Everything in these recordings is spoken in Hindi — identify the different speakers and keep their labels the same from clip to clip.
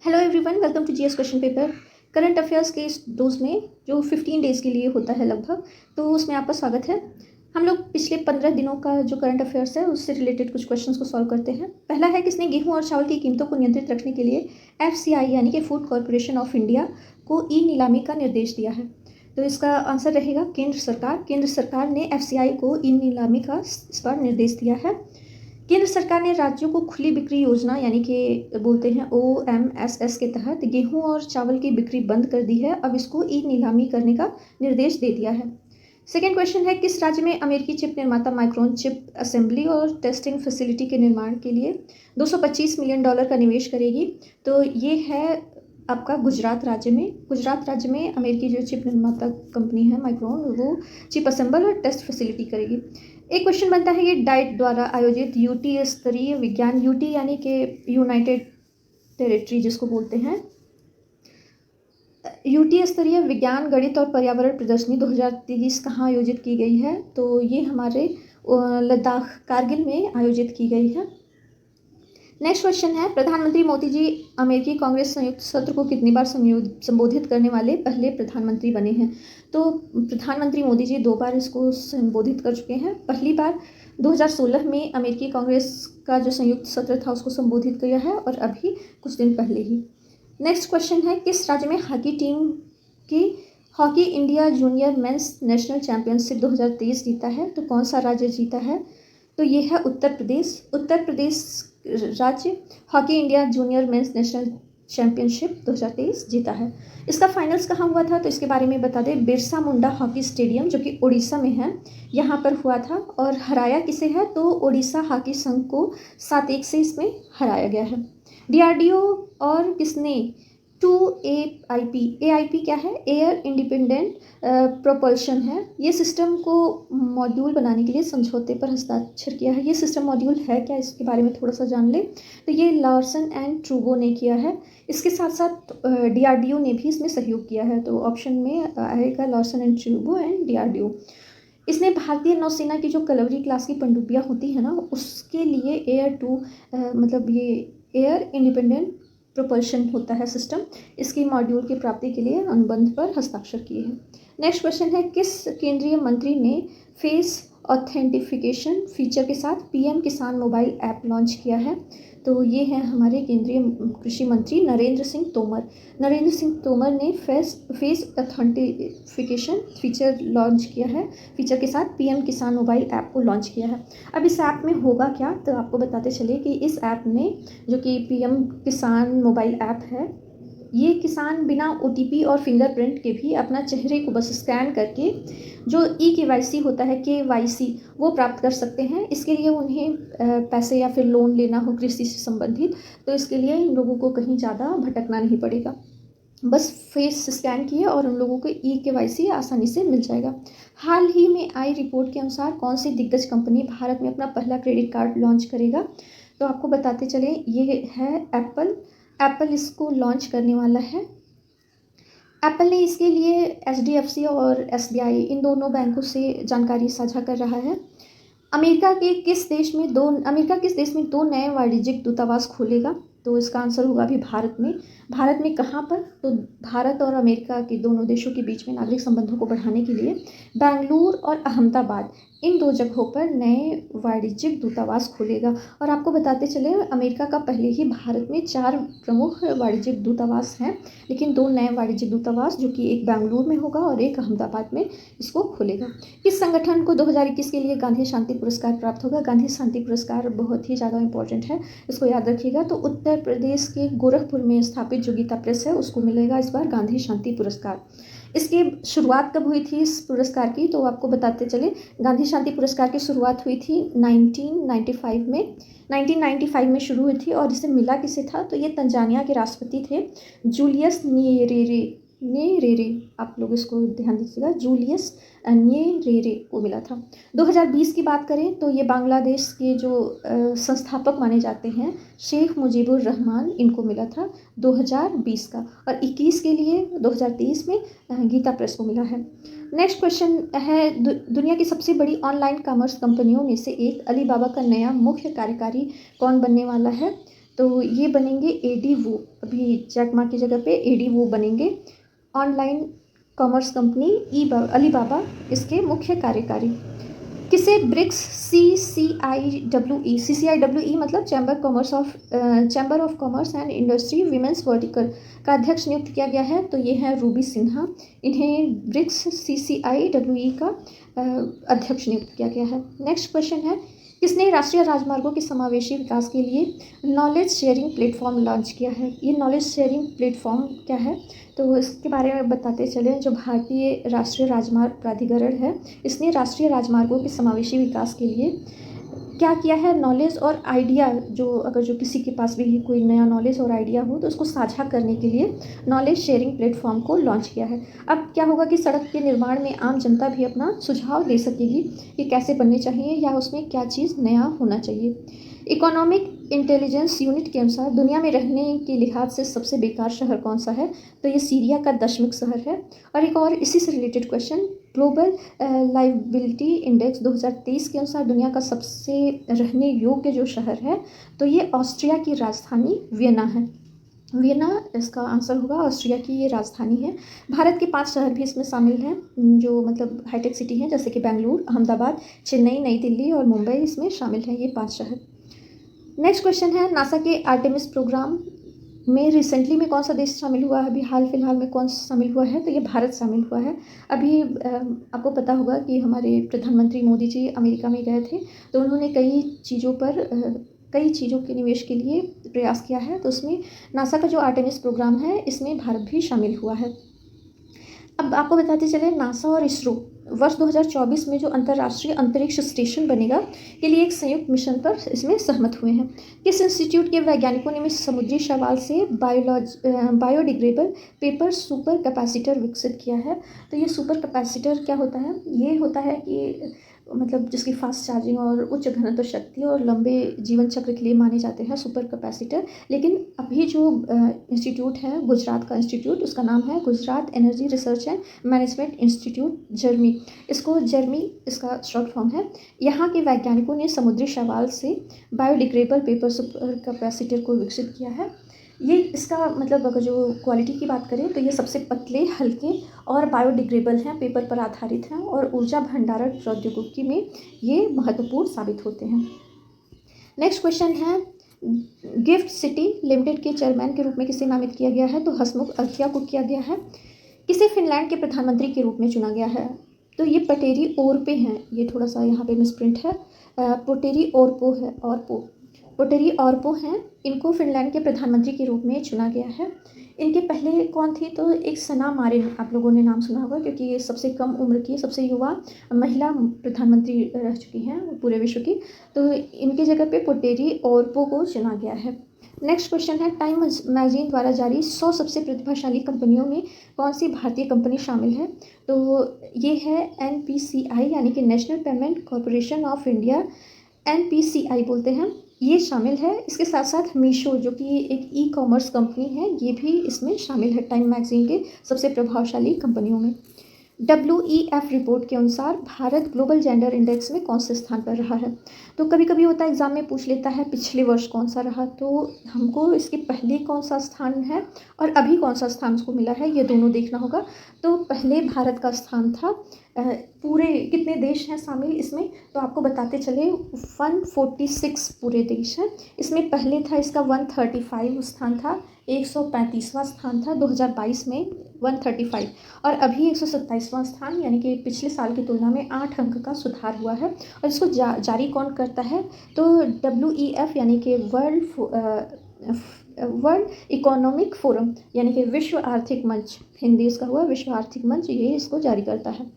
Speaker 1: Hello everyone, welcome to GS question paper. Current affairs के इस डोज में जो 15 डेज़ के लिए होता है लगभग, तो उसमें आपका स्वागत है। हम लोग पिछले 15 दिनों का जो करंट अफेयर्स है उससे रिलेटेड कुछ क्वेश्चंस को सॉल्व करते हैं। पहला है, किसने गेहूं और चावल की कीमतों को नियंत्रित रखने के लिए FCI यानी कि फूड कॉरपोरेशन ऑफ इंडिया को ई नीलामी का निर्देश दिया है? तो इसका आंसर रहेगा केंद्र सरकार। केंद्र सरकार ने FCI को ई नीलामी का इस बार निर्देश दिया है। केंद्र सरकार ने राज्यों को खुली बिक्री योजना यानी कि बोलते हैं OMSS के तहत गेहूं और चावल की बिक्री बंद कर दी है। अब इसको ई नीलामी करने का निर्देश दे दिया है। सेकेंड क्वेश्चन है, किस राज्य में अमेरिकी चिप निर्माता माइक्रोन चिप असेंबली और टेस्टिंग फैसिलिटी के निर्माण के लिए $225 मिलियन का निवेश करेगी? तो ये है आपका गुजरात राज्य में। गुजरात राज्य में अमेरिकी जो चिप निर्माता कंपनी है माइक्रोन, वो चिप असेंबल और टेस्ट फैसिलिटी करेगी। एक क्वेश्चन बनता है, ये डाइट द्वारा आयोजित UT स्तरीय विज्ञान, UT यानी कि यूनाइटेड टेरिटरी जिसको बोलते हैं, UT स्तरीय विज्ञान गणित और पर्यावरण प्रदर्शनी 2023 कहाँ आयोजित की गई है? तो ये हमारे लद्दाख कारगिल में आयोजित की गई है। नेक्स्ट क्वेश्चन है, प्रधानमंत्री मोदी जी अमेरिकी कांग्रेस संयुक्त सत्र को कितनी बार संबोधित करने वाले पहले प्रधानमंत्री बने हैं? तो प्रधानमंत्री मोदी जी 2 बार इसको संबोधित कर चुके हैं। पहली बार 2016 में अमेरिकी कांग्रेस का जो संयुक्त सत्र था उसको संबोधित किया है, और अभी कुछ दिन पहले ही। नेक्स्ट क्वेश्चन है, किस राज्य में हॉकी टीम की hockey India junior mains national championship 2023 जीता है? तो कौन सा राज्य जीता है? तो ये है उत्तर प्रदेश। उत्तर प्रदेश राज्य hockey India junior mains national championship 2023 जीता है। इसका फाइनल्स कहाँ हुआ था? तो इसके बारे में बता दें, बिरसा मुंडा हॉकी स्टेडियम जो कि उड़ीसा में है, यहाँ पर हुआ था। और हराया किसे है? तो उड़ीसा हॉकी संघ को 7-1 से इसमें हराया गया है। DRDO और किसने 2AIP, AIP क्या है? एयर इंडिपेंडेंट प्रोपल्शन है। ये सिस्टम को मॉड्यूल बनाने के लिए समझौते पर हस्ताक्षर किया है। ये सिस्टम मॉड्यूल है क्या, इसके बारे में थोड़ा सा जान ले। तो ये लार्सन एंड ट्रूबो ने किया है। इसके साथ साथ DRDO ने भी इसमें सहयोग किया है। तो ऑप्शन में आएगा लार्सन एंड ट्रूबो एंड DRDO। इसने भारतीय नौसेना की जो कलवरी क्लास की पनडुब्बियाँ होती है ना, उसके लिए मतलब ये एयर इंडिपेंडेंट प्रोपल्शन होता है सिस्टम, इसकी मॉड्यूल की प्राप्ति के लिए अनुबंध पर हस्ताक्षर किए हैं। नेक्स्ट क्वेश्चन है, किस केंद्रीय मंत्री ने फेस ऑथेंटिफिकेशन फीचर के साथ PM किसान मोबाइल ऐप लॉन्च किया है? तो ये हैं हमारे केंद्रीय कृषि मंत्री नरेंद्र सिंह तोमर। नरेंद्र सिंह तोमर ने फेस ऑथेंटिफिकेशन फीचर लॉन्च किया है। फीचर के साथ PM किसान मोबाइल ऐप को लॉन्च किया है। अब इस ऐप में होगा क्या, तो आपको बताते चले कि इस ऐप में जो कि PM किसान मोबाइल ऐप है, ये किसान बिना OTP और फिंगरप्रिंट के भी अपना चेहरे को बस स्कैन करके जो eKYC होता है, KYC, वो प्राप्त कर सकते हैं। इसके लिए उन्हें पैसे या फिर लोन लेना हो कृषि से संबंधित, तो इसके लिए इन लोगों को कहीं ज़्यादा भटकना नहीं पड़ेगा। बस फेस स्कैन किए और उन लोगों को eKYC आसानी से मिल जाएगा। हाल ही में आई रिपोर्ट के अनुसार कौन सी दिग्गज कंपनी भारत में अपना पहला क्रेडिट कार्ड लॉन्च करेगा? तो आपको बताते चले, ये है एप्पल। एप्पल इसको लॉन्च करने वाला है। एप्पल ने इसके लिए HDFC और SBI इन दोनों बैंकों से जानकारी साझा कर रहा है। अमेरिका किस देश में 2 नए वाणिज्यिक दूतावास खोलेगा? तो इसका आंसर होगा अभी भारत में। भारत में कहाँ पर? तो भारत और अमेरिका के दोनों देशों के बीच में नागरिक संबंधों को बढ़ाने के लिए बेंगलुरु और अहमदाबाद, इन 2 जगहों पर नए वाणिज्यिक दूतावास खोलेगा। और आपको बताते चले, अमेरिका का पहले ही भारत में 4 प्रमुख वाणिज्यिक दूतावास हैं, लेकिन 2 नए वाणिज्यिक दूतावास, जो कि एक बेंगलुरु में होगा और एक अहमदाबाद में, इसको खोलेगा। किस संगठन को 2021 के लिए गांधी शांति पुरस्कार प्राप्त होगा? गांधी शांति पुरस्कार बहुत ही ज़्यादा इंपॉर्टेंट है, इसको याद रखिएगा। तो उत्तर प्रदेश के गोरखपुर में स्थापित जो गीता प्रेस है उसको मिलेगा इस बार गांधी शांति पुरस्कार। इसकी शुरुआत कब हुई थी इस पुरस्कार की? तो आपको बताते चले, गांधी शांति पुरस्कार की शुरुआत हुई थी 1995 में। 1995 में शुरू हुई थी, और इसे मिला किसे था? तो ये तंजानिया के राष्ट्रपति थे जूलियस न्येरेरे, आप लोग इसको ध्यान दीजिएगा, जूलियस न्येरेरे को मिला था। 2020 की बात करें तो ये बांग्लादेश के जो संस्थापक माने जाते हैं शेख मुजीबुर रहमान, इनको मिला था 2020 का। और 21 के लिए 2023 में गीता प्रेस को मिला है। नेक्स्ट क्वेश्चन है, दुनिया की सबसे बड़ी ऑनलाइन कॉमर्स कंपनियों में से एक अलीबाबा का नया मुख्य कार्यकारी कौन बनने वाला है? तो ये बनेंगे एडीवो, अभी जैक मा की जगह पे एडीवो बनेंगे। ऑनलाइन कॉमर्स कंपनी अलीबाबा इसके मुख्य कार्यकारी। किसे ब्रिक्स CCIWE मतलब chamber of commerce and industry women's vertical का अध्यक्ष नियुक्त किया गया है? तो ये है रूबी सिन्हा। इन्हें ब्रिक्स CCIWE का अध्यक्ष नियुक्त किया गया है। नेक्स्ट क्वेश्चन है, किसने राष्ट्रीय राजमार्गों के समावेशी विकास के लिए नॉलेज शेयरिंग प्लेटफॉर्म लॉन्च किया है? ये नॉलेज शेयरिंग प्लेटफॉर्म क्या है, तो इसके बारे में बताते चले। जो भारतीय राष्ट्रीय राजमार्ग प्राधिकरण है, इसने राष्ट्रीय राजमार्गों के समावेशी विकास के लिए क्या किया है? नॉलेज और आइडिया, जो किसी के पास भी कोई नया नॉलेज और आइडिया हो तो उसको साझा करने के लिए नॉलेज शेयरिंग प्लेटफॉर्म को लॉन्च किया है। अब क्या होगा कि सड़क के निर्माण में आम जनता भी अपना सुझाव दे सकेगी कि कैसे बनने चाहिए या उसमें क्या चीज़ नया होना चाहिए। इकोनॉमिक इंटेलिजेंस यूनिट के अनुसार दुनिया में रहने के लिहाज से सबसे बेकार शहर कौन सा है? तो ये सीरिया का 10वीं शहर है। और एक और इसी से related question, global liability index 2023 के अनुसार दुनिया का सबसे रहने योग्य जो शहर है, तो ये ऑस्ट्रिया की राजधानी वियना है। वियना इसका आंसर होगा, ऑस्ट्रिया की ये राजधानी है। भारत के 5 शहर भी इसमें शामिल हैं जो मतलब हाईटेक सिटी हैं, जैसे कि बेंगलुरु, अहमदाबाद, चेन्नई, नई दिल्ली और मुंबई इसमें शामिल हैं, ये 5 शहर। नेक्स्ट क्वेश्चन है, नासा के आर्टेमिस प्रोग्राम में रिसेंटली में कौन सा देश शामिल हुआ है? अभी हाल फिलहाल में कौन सा शामिल हुआ है? तो ये भारत शामिल हुआ है। अभी आपको पता होगा कि हमारे प्रधानमंत्री मोदी जी अमेरिका में गए थे, तो उन्होंने कई चीज़ों के निवेश के लिए प्रयास किया है, तो उसमें नासा का जो आर्टेमिस प्रोग्राम है इसमें भारत भी शामिल हुआ है। अब आपको बताते चले, नासा और इसरो वर्ष 2024 में जो अंतर्राष्ट्रीय अंतरिक्ष स्टेशन बनेगा के लिए एक संयुक्त मिशन पर इसमें सहमत हुए हैं। किस इंस्टीट्यूट के वैज्ञानिकों ने समुद्री शैवाल से बायोडिग्रेडेबल पेपर सुपर कैपेसिटर विकसित किया है? तो ये सुपर कैपेसिटर क्या होता है? ये होता है कि मतलब जिसकी फास्ट चार्जिंग और उच्च घनत्व शक्ति और लंबे जीवन चक्र के लिए माने जाते हैं सुपर कैपेसिटर। लेकिन अभी जो इंस्टीट्यूट है गुजरात का इंस्टीट्यूट, उसका नाम है Gujarat energy research and management institute, GERMI. इसका शॉर्ट फॉर्म है। यहाँ के वैज्ञानिकों ने समुद्री शैवाल से बायोडिग्रेडेबल पेपर सुपर कैपेसिटर को विकसित किया है। ये इसका मतलब अगर जो क्वालिटी की बात करें तो ये सबसे पतले, हल्के और बायोडिग्रेडेबल हैं, पेपर पर आधारित हैं और ऊर्जा भंडारण प्रौद्योगिकी में ये महत्वपूर्ण साबित होते हैं। नेक्स्ट क्वेश्चन है, गिफ्ट सिटी लिमिटेड के चेयरमैन के रूप में किसे नामित किया गया है? तो हसमुख अरखिया को किया गया है। किसे फिनलैंड के प्रधानमंत्री के रूप में चुना गया है? तो ये पटेरी ओरपे हैं, ये थोड़ा सा यहाँ पे मिसप्रिंट है, पोटेरी ओरपो है, पोटेरी ओरपो हैं। इनको फिनलैंड के प्रधानमंत्री के रूप में चुना गया है। इनके पहले कौन थी? तो एक सना मारिन, आप लोगों ने नाम सुना होगा क्योंकि ये सबसे कम उम्र की, सबसे युवा महिला प्रधानमंत्री रह चुकी हैं पूरे विश्व की। तो इनकी जगह पे पोटेरी ओरपो को चुना गया है। नेक्स्ट क्वेश्चन है, टाइम मैगजीन द्वारा जारी 100 सबसे प्रतिभाशाली कंपनियों में कौन सी भारतीय कंपनी शामिल है? तो ये है NPCI यानी कि national payment corporation of India, NPCI बोलते हैं, ये शामिल है। इसके साथ साथ मीशो जो कि एक ई-कॉमर्स कंपनी है, ये भी इसमें शामिल है टाइम मैगजीन के सबसे प्रभावशाली कंपनियों में। WEF रिपोर्ट के अनुसार भारत ग्लोबल जेंडर इंडेक्स में कौन से स्थान पर रहा है? तो कभी कभी होता है एग्जाम में पूछ लेता है पिछले वर्ष कौन सा रहा, तो हमको इसके पहले कौन सा स्थान है और अभी कौन सा स्थान उसको मिला है, ये दोनों देखना होगा। तो पहले भारत का स्थान था। पूरे कितने देश हैं शामिल इसमें, तो आपको बताते चले 146 पूरे देश हैं इसमें। पहले था इसका 135 स्थान था, 135वां स्थान था 2022 में 135, और अभी 127वां स्थान, यानी कि पिछले साल की तुलना में 8 अंक का सुधार हुआ है। और इसको जारी कौन करता है? तो WEF यानी कि वर्ल्ड इकोनॉमिक फोरम यानी कि विश्व आर्थिक मंच, हिंदी इसका हुआ विश्व आर्थिक मंच, ये इसको जारी करता है।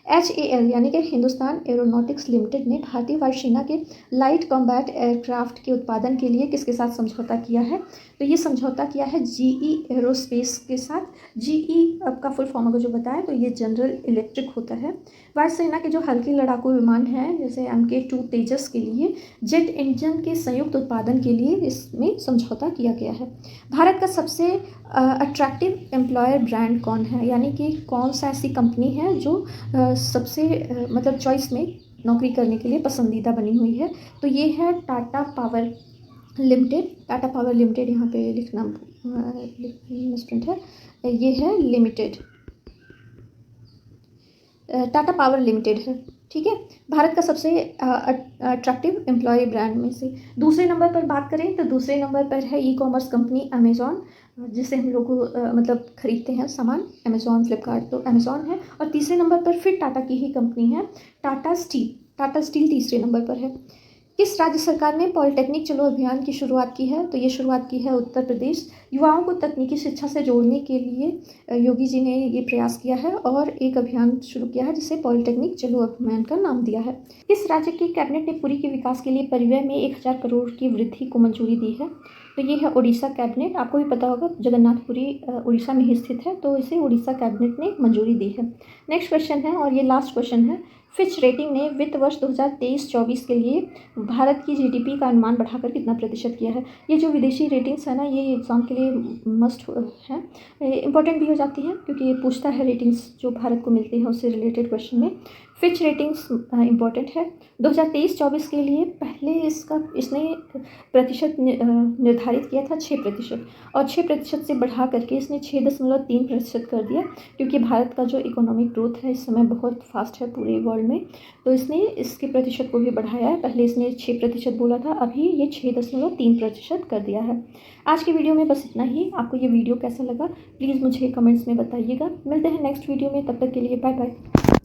Speaker 1: HAL यानी कि हिंदुस्तान एरोनॉटिक्स लिमिटेड ने भारतीय वायुसेना के लाइट कॉम्बैट एयरक्राफ्ट के उत्पादन के लिए किसके साथ समझौता किया है? तो ये समझौता किया है GE एरोस्पेस के साथ। GE अब का फुल फॉर्म अगर जो बताएं तो ये जनरल इलेक्ट्रिक होता है। वायुसेना के जो हल्के लड़ाकू विमान हैं जैसे MK2 तेजस के लिए जेट इंजन के संयुक्त उत्पादन के लिए इसमें समझौता किया गया है। भारत का सबसे अट्रैक्टिव एम्प्लॉयर ब्रांड कौन है, यानी कि कौन सा ऐसी कंपनी है जो सबसे मतलब चॉइस में नौकरी करने के लिए पसंदीदा बनी हुई है? तो ये है Tata power. Limited, Tata power limited, यहाँ पे लिखना मिसप्रिंट है, ये है लिमिटेड, टाटा पावर लिमिटेड है। ठीक है, भारत का सबसे अट्रैक्टिव एम्प्लॉय ब्रांड में से। दूसरे नंबर पर बात करें तो दूसरे नंबर पर है ई कॉमर्स कंपनी अमेज़ॉन, जिससे हम लोग मतलब खरीदते हैं सामान, अमेज़ॉन, फ्लिपकार्ट, तो अमेज़ॉन है। और तीसरे नंबर पर फिर टाटा की ही कंपनी है, टाटा स्टील, टाटा स्टील तीसरे नंबर पर है। किस राज्य सरकार ने पॉलिटेक्निक चलो अभियान की शुरुआत की है? तो ये शुरुआत की है उत्तर प्रदेश। युवाओं को तकनीकी शिक्षा से जोड़ने के लिए योगी जी ने ये प्रयास किया है और एक अभियान शुरू किया है जिसे पॉलिटेक्निक चलो अभियान का नाम दिया है। किस राज्य की कैबिनेट ने पुरी के विकास के लिए परिव्यय में 1000 करोड़ की वृद्धि को मंजूरी दी है? तो ये है उड़ीसा कैबिनेट। आपको भी पता होगा जगन्नाथपुरी उड़ीसा में ही स्थित है, तो इसे उड़ीसा कैबिनेट ने मंजूरी दी है। नेक्स्ट क्वेश्चन है और ये लास्ट क्वेश्चन है, फिच रेटिंग ने वित्त वर्ष 2023-24 के लिए भारत की जीडीपी का अनुमान बढ़ाकर कितना प्रतिशत किया है? ये जो विदेशी रेटिंग्स है ना, ये एग्ज़ाम के लिए मस्ट है, इंपॉर्टेंट भी हो जाती है क्योंकि ये पूछता है रेटिंग्स जो भारत को मिलती है उससे रिलेटेड क्वेश्चन में। फिच रेटिंग्स इंपॉर्टेंट है। 2023-24 के लिए पहले इसने प्रतिशत निर्धारित किया था 6%, और 6% से बढ़ा करके इसने 6.3% कर दिया, क्योंकि भारत का जो इकोनॉमिक ग्रोथ है इस समय बहुत फास्ट है पूरे वर्ल्ड में, तो इसने इसके प्रतिशत को भी बढ़ाया है। पहले इसने 6% बोला था, अभी ये 6.3% कर दिया है। आज की वीडियो में बस इतना ही। आपको ये वीडियो कैसा लगा प्लीज़ मुझे कमेंट्स में बताइएगा। मिलते हैं नेक्स्ट वीडियो में, तब तक के लिए बाय बाय।